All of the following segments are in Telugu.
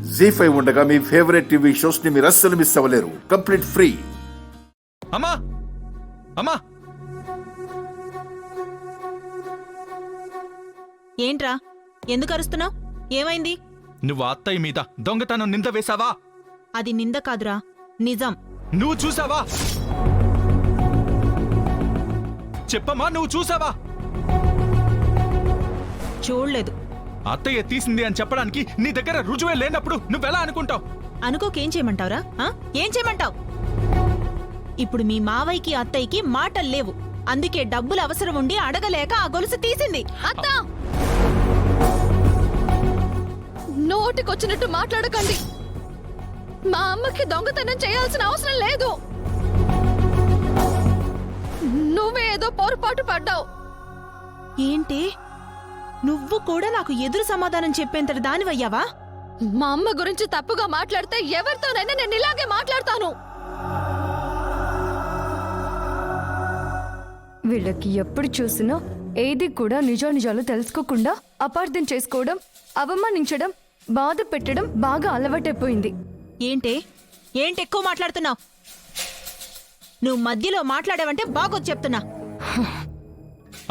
జీ5 ఉండగా మీ ఫేవరెట్ టీవీ షోస్ ని మీరు అస్సలు మిస్ అవ్వలేరు. Complete free. అమ్మా అమ్మా, ఏంట్రా ఎందుకు అరుస్తున్నావు? ఏమైంది? నువ్వు అత్తయ్య మీద దొంగతనం నింద వేశావా? అది నింద కాదురా, నిజం. నువ్వు చూసావా? చెప్పమ్మా, నువ్వు చూసావా? చూడలేదు. అత్తయ్య తీసింది అని చెప్పడానికి నీ దగ్గర రుజువే లేనప్పుడు నువ్వెలా అనుకుంటావు? అనుకోకేం చేయమంటావురా? ఏం చేయమంటావు? ఇప్పుడు మీ మావయ్యకి అత్తయ్యకి మాటలు లేవు. అందుకే డబ్బులు అవసరం ఉండి అడగలేక ఆ గొలుసు తీసింది. అత్త, నోటికొచ్చినట్టు మాట్లాడకండి. మా అమ్మకి దొంగతనం చేయాల్సిన అవసరం లేదు. నువ్వే ఏదో పొరపాటు పడ్డావు. ఏంటి, నువ్వు కూడా నాకు ఎదురు సమాధానం చెప్పేంతటి దానివయ్యావా? మా అమ్మ గురించి తప్పుగా మాట్లాడితే ఎవరితోనైనా నేను ఇలాగే మాట్లాడతాను. వీళ్ళకి ఎప్పుడు చూసినా ఏది కూడా నిజాలు తెలుసుకోకుండా అపార్థం చేసుకోవడం, అవమానించడం, బాధ పెట్టడం బాగా అలవాటైపోయింది. ఏంటి ఎక్కువ మాట్లాడుతున్నావు? నువ్వు మధ్యలో మాట్లాడావంటే బాగోదు చెప్తున్నా.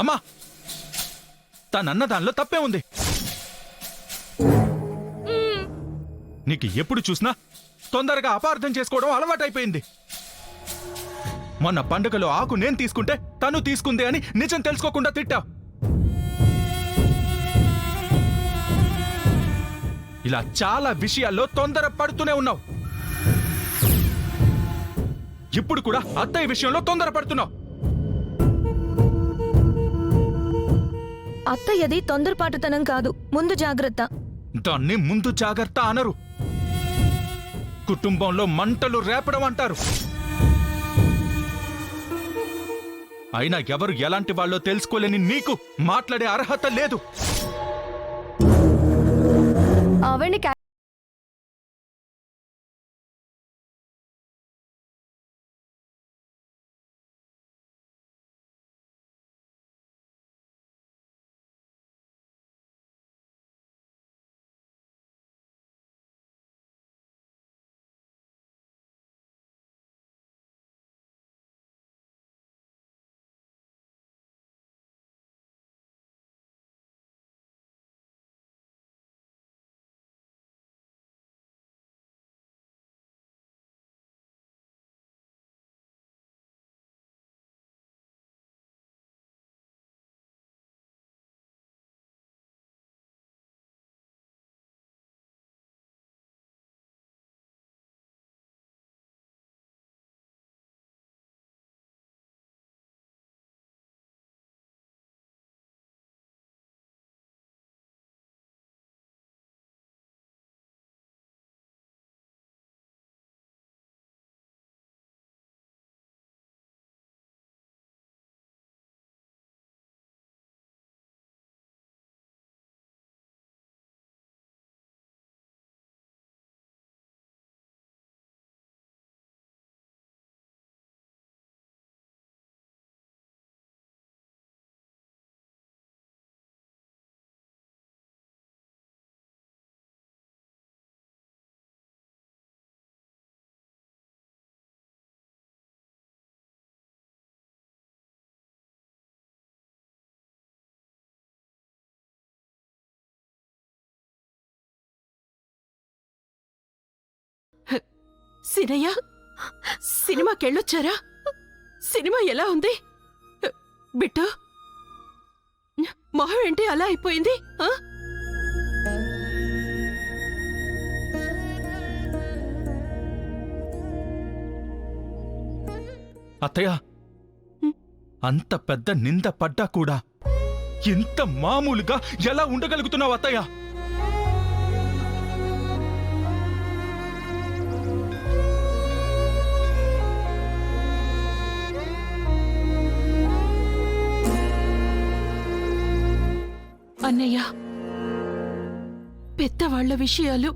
అమ్మా, తనన్న దానిలో తప్పే ఉంది. నీకు ఎప్పుడు చూసినా తొందరగా అపార్థం చేసుకోవడం అలవాటైపోయింది. మొన్న పండుగలో ఆకు నేను తీసుకుంటే తను తీసుకుంది అని నిజం తెలుసుకోకుండా తిట్టావు. ఇలా చాలా విషయాల్లో తొందర పడుతూనే ఉన్నావు. ఇప్పుడు కూడా అత్తయ్య విషయంలో తొందర పడుతున్నావు. అత్తయ్యది తొందరపాటుతనం కాదు, ముందు జాగ్రత్త. దాన్ని ముందు జాగ్రత్త అనరు, కుటుంబంలో మంటలు రేపడం అంటారు. అయినా ఎవరు ఎలాంటి వాళ్ళో తెలుసుకోలేని నీకు మాట్లాడే అర్హత లేదు. అవని సినయ్య, సినిమాకెళ్ళొచ్చారా? సినిమా ఎలా ఉంది బిట్టు? మొహం ఏంటి అలా అయిపోయింది? అత్తయ్య, అంత పెద్ద నింద పడ్డా కూడా ఇంత మామూలుగా ఎలా ఉండగలుగుతున్నావు అత్తయ్య? అన్నయ్య, పెద్దవాళ్ల విషయాలు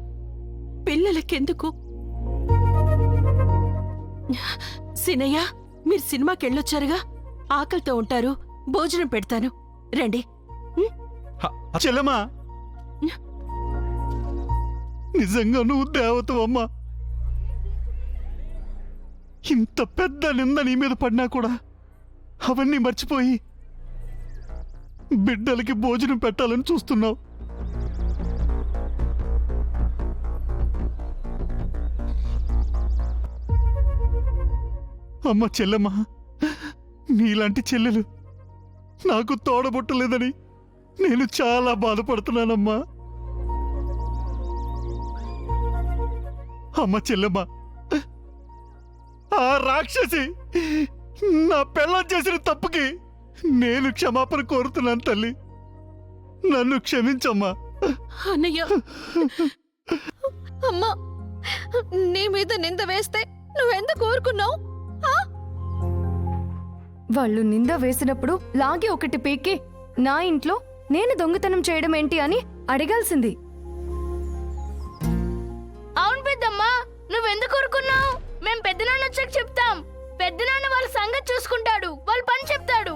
పిల్లలకెందుకు? సినయ్య, మీరు సినిమాకెళ్ళొచ్చారుగా, ఆకలితో ఉంటారు, భోజనం పెడతాను, రండి. చెల్లమ్మా, నిజంగా నువ్వు దేవతవమ్మా. ఇంత పెద్ద నింద నీ మీద పడినా కూడా అవన్నీ మర్చిపోయి బిడ్డలకి భోజనం పెట్టాలని చూస్తున్నావు. అమ్మ చెల్లెమ్మ, నీలాంటి చెల్లెలు నాకు తోడబుట్టలేదని నేను చాలా బాధపడుతున్నానమ్మా. అమ్మ చెల్లెమ్మ, ఆ రాక్షసి నా పెళ్ళం చేసిన తప్పుకి నేను క్షమాపణ కోరుతున్నాను తల్లి. నన్ను క్షమించమ్మా. అన్నయ్య, అమ్మా, నీ మీద నింద వేస్తే నువ్వెందుకు కోరుకున్నావు? వాళ్ళు నింద వేసినప్పుడు లాగి ఒకటి పీకి నా ఇంట్లో నేను దొంగతనం చేయడం ఏంటి అని అడగాల్సింది. అవును పెద్దమ్మా, నువ్వెందుకు ఊరుకున్నావు? మేం పెద్దనాన్న వచ్చాక చెప్తాం. పెద్దనాన్న వాళ్ళ సంగతి చూసుకుంటాడు, వాళ్ళ పని చెప్తాడు.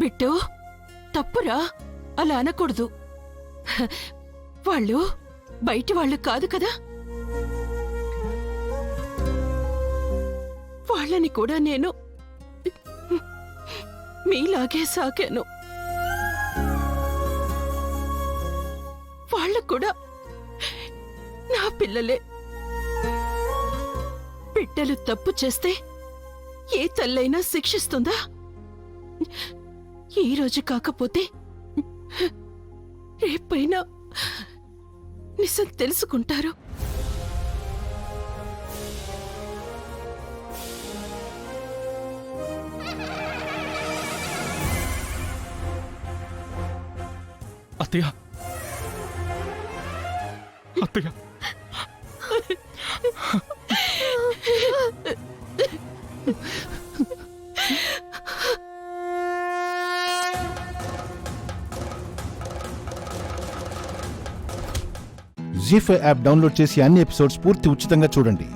బిట్టు, తప్పురా, అలా అనకూడదు. వాళ్ళు బయటి వాళ్ళు కాదు కదా. వాళ్ళని కూడా నేను మీలాగే సాకాను. వాళ్ళకు కూడా నా పిల్లలే. బిడ్డలు తప్పు చేస్తే ఏ తల్లైనా శిక్షిస్తుందా? ఈ రోజు కాకపోతే రేపైనా నిజం తెలుసుకుంటారు. అత్తయ్య, అత్తయ్య, జీ5 యాప్ డౌన్లోడ్ చేసి అన్ని ఎపిసోడ్స్ పూర్తి ఉచితంగా చూడండి.